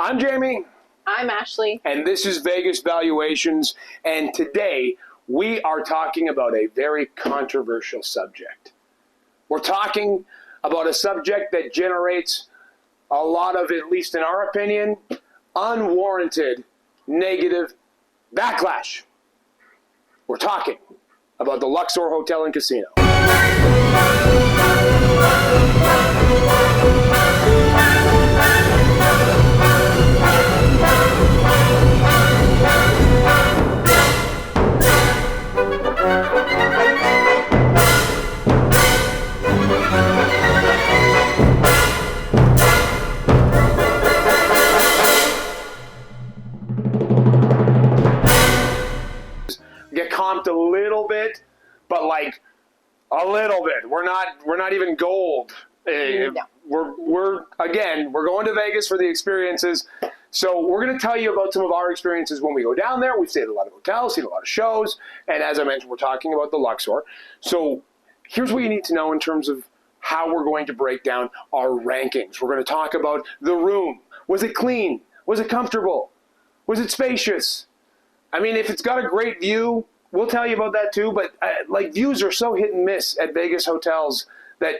I'm Jamie. I'm Ashley. And this is Vegas Valuations. And today we are talking about a very controversial subject. We're talking about a subject that generates a lot of, at least in our opinion, unwarranted negative backlash. We're talking about the Luxor Hotel and Casino. Get comped a little bit, but like a little bit. We're not even gold. No. We're going to Vegas for the experiences. So we're going to tell you about some of our experiences when we go down there. We've stayed at a lot of hotels, seen a lot of shows, and as I mentioned, we're talking about the Luxor. So here's what you need to know in terms of how we're going to break down our rankings. We're going to talk about the room. Was it clean? Was it comfortable? Was it spacious? I mean, if it's got a great view, we'll tell you about that too, but like views are so hit and miss at Vegas hotels that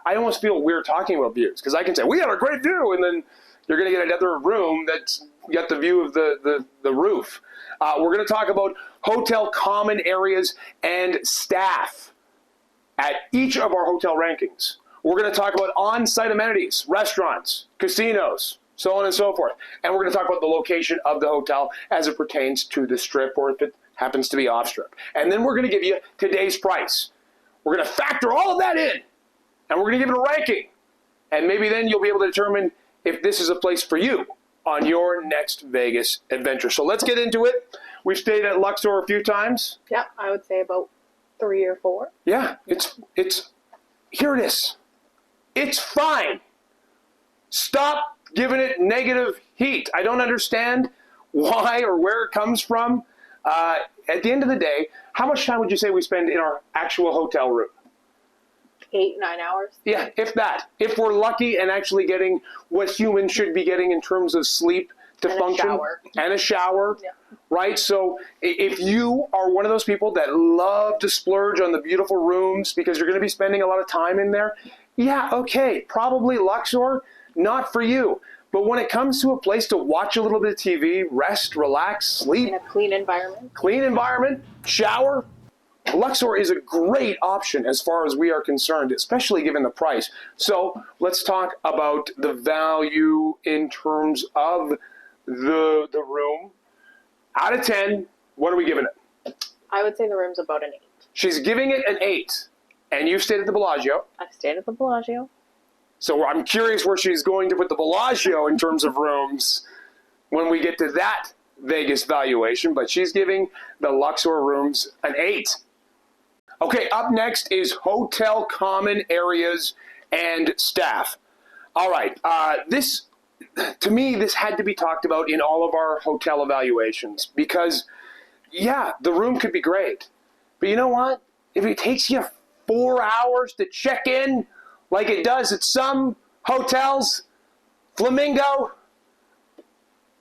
I almost feel weird talking about views, because I can say, we had a great view, and then you're going to get another room that's got the view of the roof. We're going to talk about hotel common areas and staff at each of our hotel rankings. We're going to talk about on-site amenities, restaurants, casinos, so on and so forth. And we're going to talk about the location of the hotel as it pertains to the Strip, or if it happens to be off-Strip. And then we're going to give you today's price. We're going to factor all of that in, and we're going to give it a ranking. And maybe then you'll be able to determine if this is a place for you on your next Vegas adventure. So let's get into it. We've stayed at Luxor a few times. Yeah, I would say about 3 or 4. Yeah, it's here it is. It's fine. Stop giving it negative heat. I don't understand why or where it comes from. At the end of the day, how much time would you say we spend in our actual hotel room? 8, 9 hours. Yeah, if that. If we're lucky and actually getting what humans should be getting in terms of sleep to And function. a shower. And a shower. Yeah. Right? So if you are one of those people that love to splurge on the beautiful rooms because you're going to be spending a lot of time in there, yeah, okay, probably Luxor, not for you. But when it comes to a place to watch a little bit of TV, rest, relax, sleep. In a clean environment. Shower, Luxor is a great option as far as we are concerned, especially given the price. So let's talk about the value in terms of the room. Out of 10, what are we giving it? I would say the room's about an 8. She's giving it an 8. And you've stayed at the Bellagio. I've stayed at the Bellagio. So I'm curious where she's going to put the Bellagio in terms of rooms when we get to that Vegas valuation. But she's giving the Luxor rooms an 8. Okay, up next is hotel common areas and staff. All right, to me, this had to be talked about in all of our hotel evaluations because, yeah, the room could be great. But you know what? If it takes you 4 hours to check in, like it does at some hotels, Flamingo,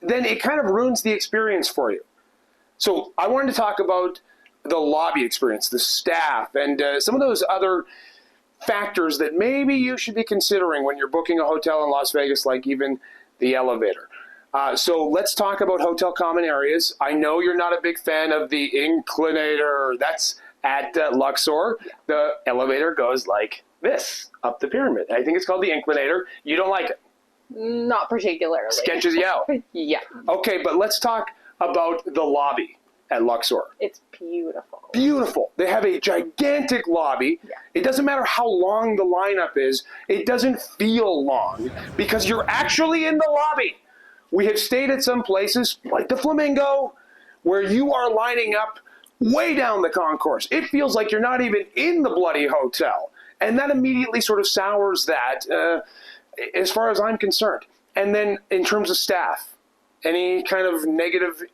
then it kind of ruins the experience for you. So I wanted to talk about the lobby experience, the staff, and some of those other factors that maybe you should be considering when you're booking a hotel in Las Vegas, like even the elevator. So let's talk about hotel common areas. I know you're not a big fan of the inclinator. That's at Luxor. The elevator goes like this up the pyramid. I think it's called the inclinator. You don't like it? Not particularly. Sketches you out. Yeah. Okay, but let's talk about the lobby at Luxor. It's beautiful. Beautiful. They have a gigantic lobby. Yeah. It doesn't matter how long the lineup is. It doesn't feel long because you're actually in the lobby. We have stayed at some places like the Flamingo where you are lining up way down the concourse. It feels like you're not even in the bloody hotel. And that immediately sort of sours that as far as I'm concerned. And then in terms of staff, any kind of negative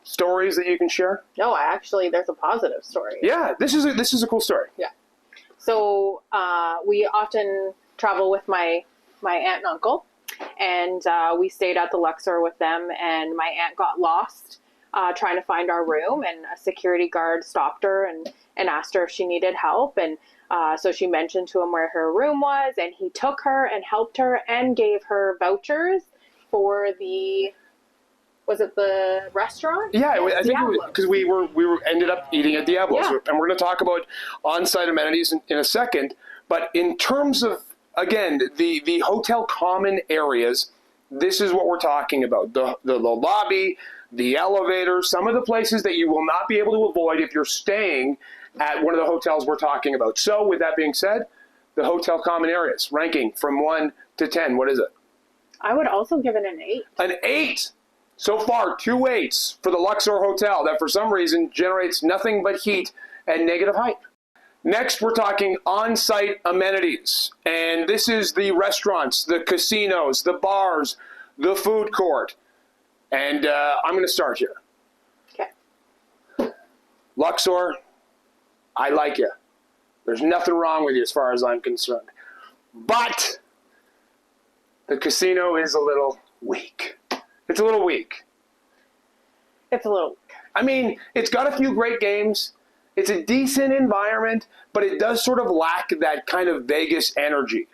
stories that you can share? No, there's a positive story. Yeah, this is a cool story. Yeah. So we often travel with my aunt and uncle, and we stayed at the Luxor with them. And my aunt got lost trying to find our room, and a security guard stopped her and asked her if she needed help. And so she mentioned to him where her room was, and he took her and helped her and gave her vouchers for the. Was it the restaurant? Yeah, I think because we ended up eating at Diablo's, and we're going to talk about on-site amenities in a second. But in terms of, again, the hotel common areas, this is what we're talking about: the lobby, the elevator, some of the places that you will not be able to avoid if you're staying at one of the hotels we're talking about. So, with that being said, the hotel common areas ranking from 1 to 10. What is it? I would also give it an 8. An 8. So far, 2 8s for the Luxor Hotel that for some reason generates nothing but heat and negative hype. Next, we're talking on-site amenities. And this is the restaurants, the casinos, the bars, the food court. And I'm going to start here. Okay. Luxor, I like you. There's nothing wrong with you as far as I'm concerned. But the casino is a little weak. It's a little weak. It's a little weak. I mean, it's got a few great games. It's a decent environment, but it does sort of lack that kind of Vegas energy.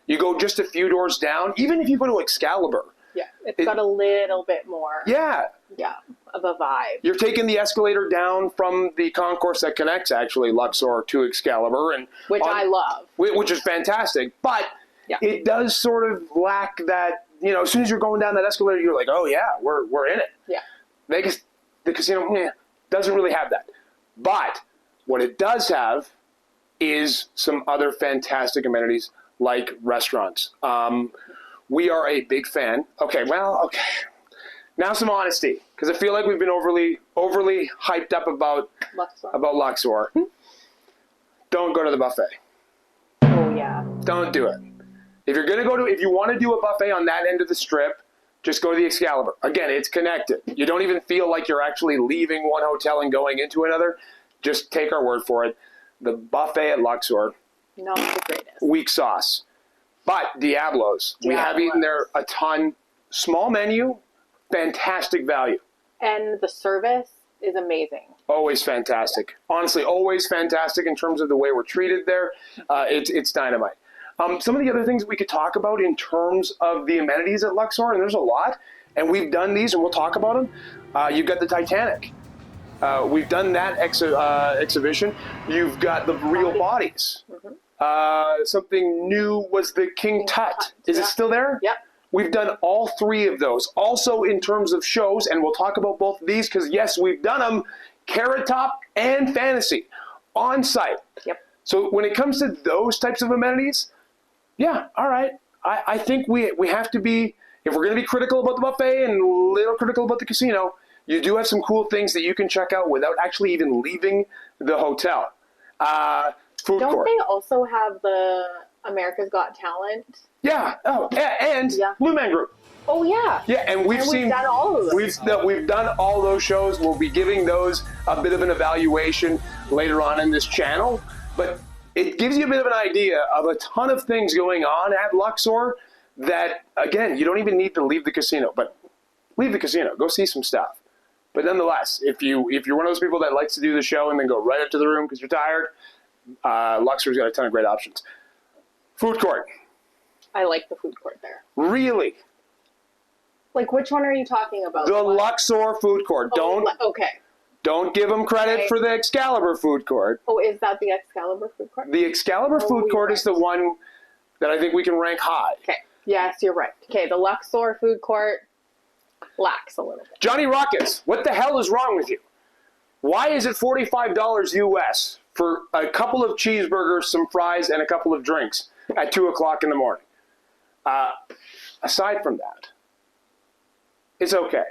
You go just a few doors down, even if you go to Excalibur. Yeah, it's got a little bit more. Yeah. Yeah, of a vibe. You're taking the escalator down from the concourse that connects, actually, Luxor to Excalibur. Which I love. Which is fantastic. But it does sort of lack that, as soon as you're going down that escalator, you're like, oh, yeah, we're in it. Yeah. Vegas, the casino, doesn't really have that. But what it does have is some other fantastic amenities like restaurants. We are a big fan. Okay. Now some honesty, because I feel like we've been overly hyped up about Luxor. Don't go to the buffet. Oh yeah. Don't do it. If you want to do a buffet on that end of the strip, just go to the Excalibur. Again, it's connected. You don't even feel like you're actually leaving one hotel and going into another. Just take our word for it. The buffet at Luxor, not the greatest. Weak sauce. But Diablo's. We have eaten there a ton. Small menu, fantastic value. And the service is amazing. Always fantastic. Honestly, always fantastic in terms of the way we're treated there. It's dynamite. Some of the other things we could talk about in terms of the amenities at Luxor, and there's a lot, and we've done these and we'll talk about them. You've got the Titanic. We've done that exhibition. You've got the real bodies. Mm-hmm. Something new was the King Tut. Is it still there? Yep. We've done all 3 of those. Also in terms of shows, and we'll talk about both of these because, yes, we've done them, Carrot Top and Fantasy on site. Yep. So when it comes to those types of amenities, yeah, all right. I think we have to be, if we're going to be critical about the buffet and a little critical about the casino, you do have some cool things that you can check out without actually even leaving the hotel. Food Don't court. they also have the America's Got Talent? Yeah. Oh, and Blue Man Group. Oh yeah. Yeah, and we've done all of those. We've done all those shows. We'll be giving those a bit of an evaluation later on in this channel, but it gives you a bit of an idea of a ton of things going on at Luxor that, again, you don't even need to leave the casino, but leave the casino, go see some stuff. But nonetheless, if you're one of those people that likes to do the show and then go right up to the room because you're tired, Luxor's got a ton of great options. Food court. I like the food court there. Really? Like, which one are you talking about? The Luxor food court. Don't give them credit for the Excalibur food court. Oh, is that the Excalibur food court? The Excalibur food court is the one that I think we can rank high. Okay. Yes, you're right. Okay, the Luxor food court lacks a little bit. Johnny Rockets, what the hell is wrong with you? Why is it $45 US for a couple of cheeseburgers, some fries, and a couple of drinks at 2 o'clock in the morning? Aside from that, it's okay.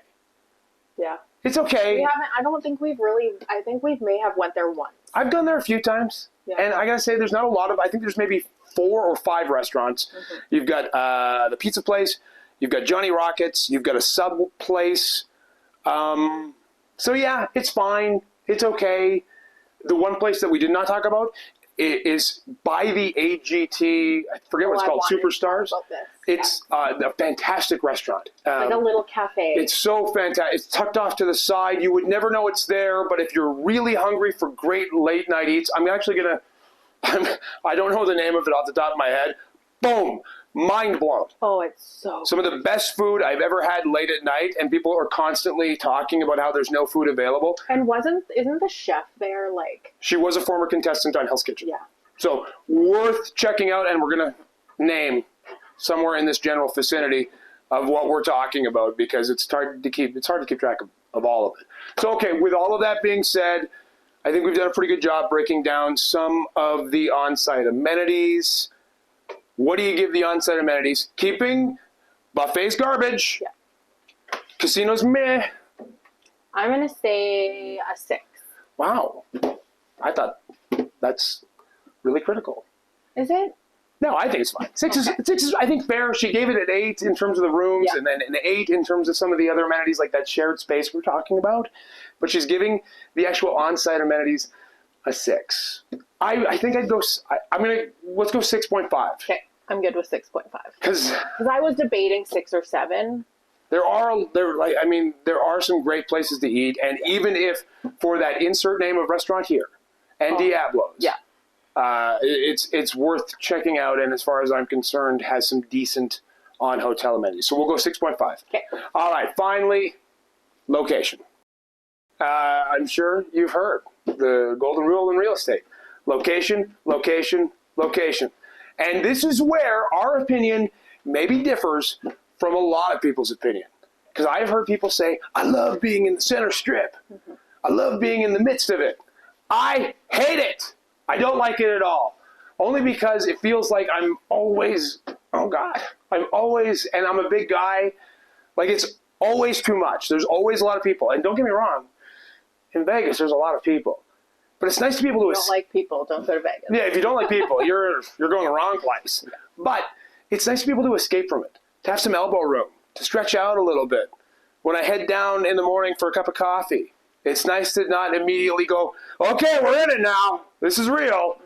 Yeah. It's okay. We haven't. I don't think we've really. I think we may have went there once. I've gone there a few times, and I gotta say, there's not a lot of. I think there's maybe 4 or 5 restaurants. Mm-hmm. You've got the pizza place. You've got Johnny Rockets. You've got a sub place. So yeah, it's fine. It's okay. The one place that we did not talk about, is by the AGT, I forget what it's called, Superstars. It's a fantastic restaurant. Like a little cafe. It's so fantastic. It's tucked off to the side. You would never know it's there, but if you're really hungry for great late night eats, I'm actually going to, I don't know the name of it off the top of my head. Boom. Mind blown. Oh, it's so Some of the best food I've ever had late at night, and people are constantly talking about how there's no food available. And isn't the chef there like? She was a former contestant on Hell's Kitchen. Yeah. So worth checking out, and we're going to name somewhere in this general vicinity of what we're talking about, because it's hard to keep track of all of it. So, okay, with all of that being said, I think we've done a pretty good job breaking down some of the on-site amenities. What do you give the on-site amenities? Keeping buffets garbage. Yeah. Casinos meh. I'm going to say a 6. Wow. I thought that's really critical. Is it? No, I think it's fine. 6 is I think, fair. She gave it an 8 in terms of the rooms, and then an 8 in terms of some of the other amenities, like that shared space we're talking about. But she's giving the actual on-site amenities a 6. I think I'd go. Let's go 6.5. Okay, I'm good with 6.5. Because I was debating 6 or 7. there are some great places to eat, and even if for that insert name of restaurant here, and Diablo's, it's worth checking out. And as far as I'm concerned, has some decent on hotel amenities. So we'll go 6.5. Okay. All right. Finally, location. I'm sure you've heard the golden rule in real estate. Location, location, location. And this is where our opinion maybe differs from a lot of people's opinion. Because I've heard people say, I love being in the center strip. Mm-hmm. I love being in the midst of it. I hate it. I don't like it at all. Only because it feels like I'm always, and I'm a big guy. Like, it's always too much. There's always a lot of people. And don't get me wrong, in Vegas, there's a lot of people. But it's nice to be able to... If you don't like people, don't go to Vegas. Yeah, if you don't like people, you're going the wrong place. But it's nice to be able to escape from it, to have some elbow room, to stretch out a little bit. When I head down in the morning for a cup of coffee, it's nice to not immediately go, okay, we're in it now. This is real.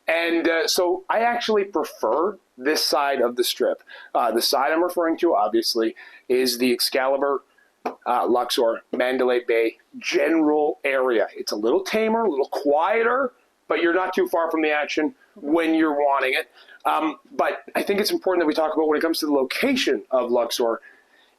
And so I actually prefer this side of the strip. The side I'm referring to, obviously, is the Excalibur, Luxor, Mandalay Bay general area. It's a little tamer, a little quieter, but you're not too far from the action when you're wanting it. But I think it's important that we talk about when it comes to the location of Luxor.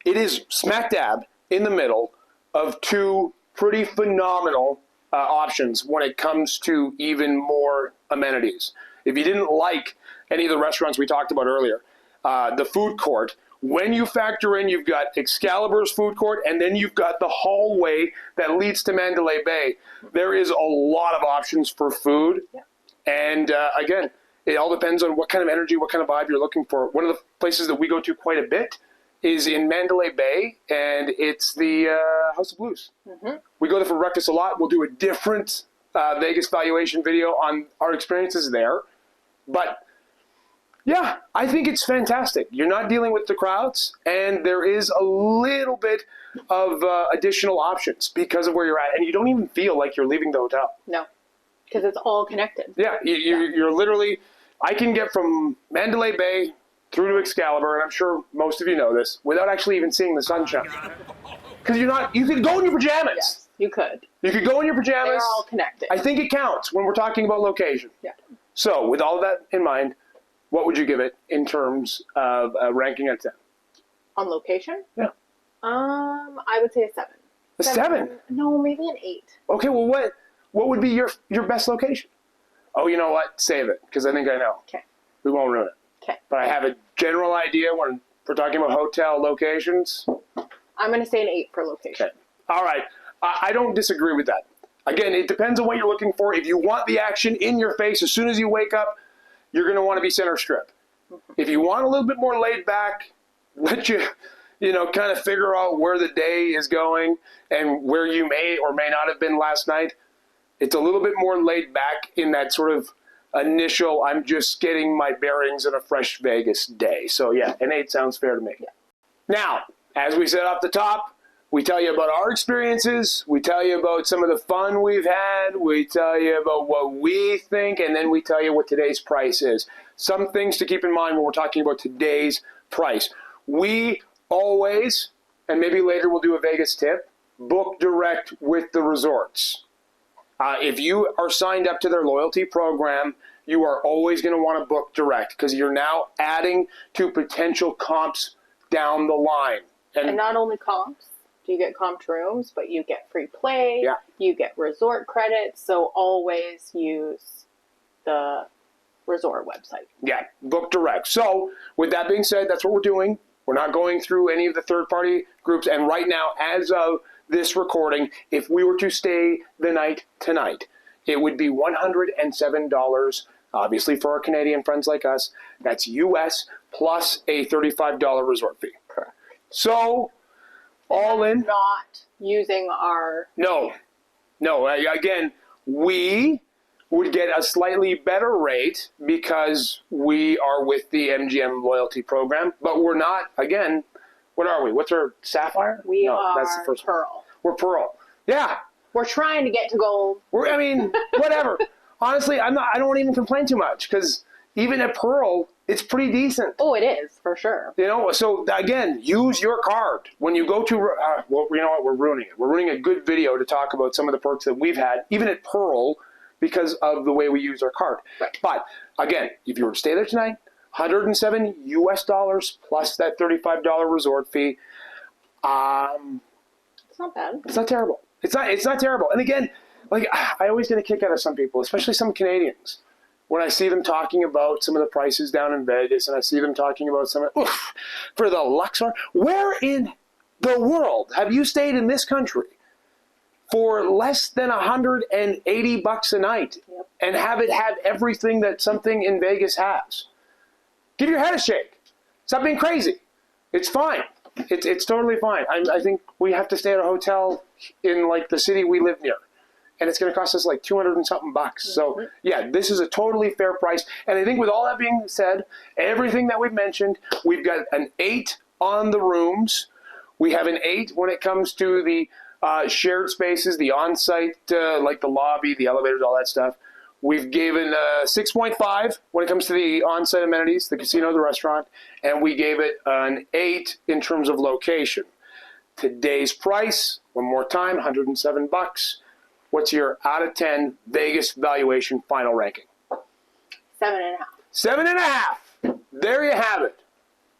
It is smack dab in the middle of two pretty phenomenal options when it comes to even more amenities. If you didn't like any of the restaurants we talked about earlier, the food court, when you factor in, you've got Excalibur's food court, and then you've got the hallway that leads to Mandalay Bay. There is a lot of options for food. Yeah. And again, it all depends on what kind of energy, what kind of vibe you're looking for. One of the places that we go to quite a bit is in Mandalay Bay, and it's the House of Blues. Mm-hmm. We go there for breakfast a lot. We'll do a different Vegas valuation video on our experiences there. But yeah, I think it's fantastic. You're not dealing with the crowds, and there is a little bit of additional options because of where you're at, and you don't even feel like you're leaving the hotel. No, because it's all connected. Yeah, you're literally, I can get from Mandalay Bay through to Excalibur, and I'm sure most of you know this, without actually even seeing the sunshine. Because you could go in your pajamas. Yes, you could. You could go in your pajamas. They're all connected. I think it counts when we're talking about location. Yeah. So with all of that in mind, what would you give it in terms of ranking out of 10? On location? Yeah. I would say a 7. A 7? No, maybe an 8. Okay, well, what would be your best location? Oh, you know what? Save it, because I think I know. Okay. We won't ruin it. Okay. But I have a general idea when we're talking about hotel locations. I'm going to say an 8 for location. Okay. All right. I don't disagree with that. Again, it depends on what you're looking for. If you want the action in your face as soon as you wake up, you're going to want to be center strip. Mm-hmm. If you want a little bit more laid back, let you kind of figure out where the day is going and where you may or may not have been last night, it's a little bit more laid back in that sort of initial, I'm just getting my bearings in a fresh Vegas day. So yeah, an 8 sounds fair to me. Yeah. Now, as we said off the top, We tell you about our experiences. We tell you about some of the fun we've had. We tell you about what we think, and then we tell you what today's price is. Some things to keep in mind when we're talking about today's price. We always, and maybe later we'll do a Vegas tip, book direct with the resorts. If you are signed up to their loyalty program, you are always going to want to book direct because you're now adding to potential comps down the line. And not only comps, you get comped rooms, but you get free play, Yeah. you get resort credits, so always use the resort website. Yeah, book direct. So with that being said, that's what we're doing. We're not going through any of the third-party groups. And right now, as of this recording, if we were to stay the night tonight, it would be $107, obviously for our Canadian friends like us. That's US plus a $35 resort fee. Correct. So all in. Not using our... No. Again, we would get a slightly better rate because we are with the MGM loyalty program, but we're not, again, what are we? What's our Sapphire? We No, are that's the first Pearl. one. We're Pearl. Yeah. We're trying to get to gold. Whatever. Honestly, I don't even complain too much because even at Pearl, it's pretty decent. Oh, it is, for sure. You know, so again, use your card. When you go to, well, you know what, we're ruining it. We're ruining a good video to talk about some of the perks that we've had, even at Pearl, because of the way we use our card. Right. But again, if you were to stay there tonight, $107 US plus that $35 resort fee. It's not bad. It's not terrible. It's not terrible. And again, like I always get a kick out of some people, especially some Canadians, when I see them talking about some of the prices down in Vegas, and I see them talking about for the Luxor. Where in the world have you stayed in this country for less than $180 a night and have it have everything that something in Vegas has? Give your head a shake. Stop being crazy. It's fine. It's totally fine. I think we have to stay at a hotel in like the city we live near, and it's going to cost us like 200 and something bucks. So yeah, this is a totally fair price. And I think with all that being said, everything that we've mentioned, we've got an 8 on the rooms. We have an 8 when it comes to the shared spaces, the on-site, like the lobby, the elevators, all that stuff. We've given 6.5 when it comes to the on-site amenities, the casino, the restaurant, and we gave it an 8 in terms of location. Today's price, one more time, $107. What's your out of 10 Vegas valuation final ranking? 7.5. 7.5. There you have it.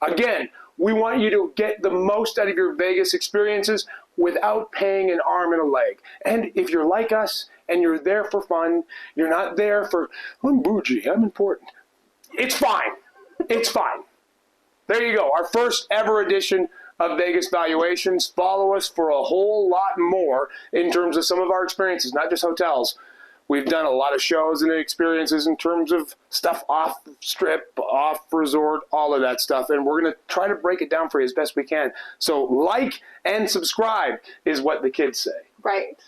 Again, we want you to get the most out of your Vegas experiences without paying an arm and a leg. And if you're like us and you're there for fun, you're not there for, I'm bougie, I'm important. It's fine. It's fine. There you go. Our first ever edition of Vegas Valuations. Follow us for a whole lot more in terms of some of our experiences, not just hotels. We've done a lot of shows and experiences in terms of stuff off strip, off resort, all of that stuff. And we're going to try to break it down for you as best we can. So like and subscribe is what the kids say. Right.